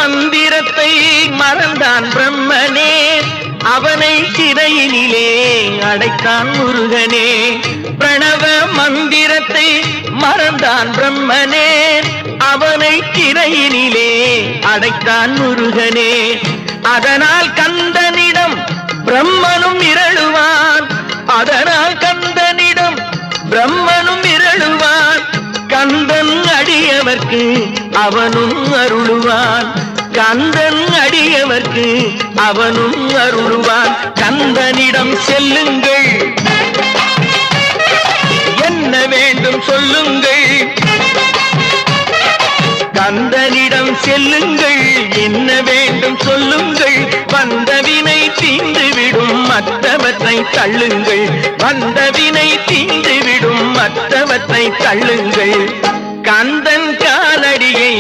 மந்திரத்தை மறந்தான் பிரம்மனே, அவனை சிறையினிலே அடைத்தான் முருகனே. பிரணவ மந்திரத்தை மறந்தான் பிரம்மனே, அவனை சிறையினிலே அடைத்தான் முருகனே. அதனால் கந்தனிடம் பிரம்மனும் இரழுவான், அதனால் கந்தனிடம் பிரம்மனும் இரழுவான். கந்தன் அடியவர்க்கு அவனும் அருளுவான், கந்தன் அடியவர்க்கு அவனும் அருளுவான். கந்தனிடம் செல்லுங்கள், என்ன வேண்டும் சொல்லுங்கள். கந்தனிடம் செல்லுங்கள், என்ன வேண்டும் சொல்லுங்கள். வந்தவினை தீந்துவிடும் மற்றவற்றை தள்ளுங்கள், வந்தவினை தீந்துவிடும் மற்றவற்றை தள்ளுங்கள். கந்தன் காலடியை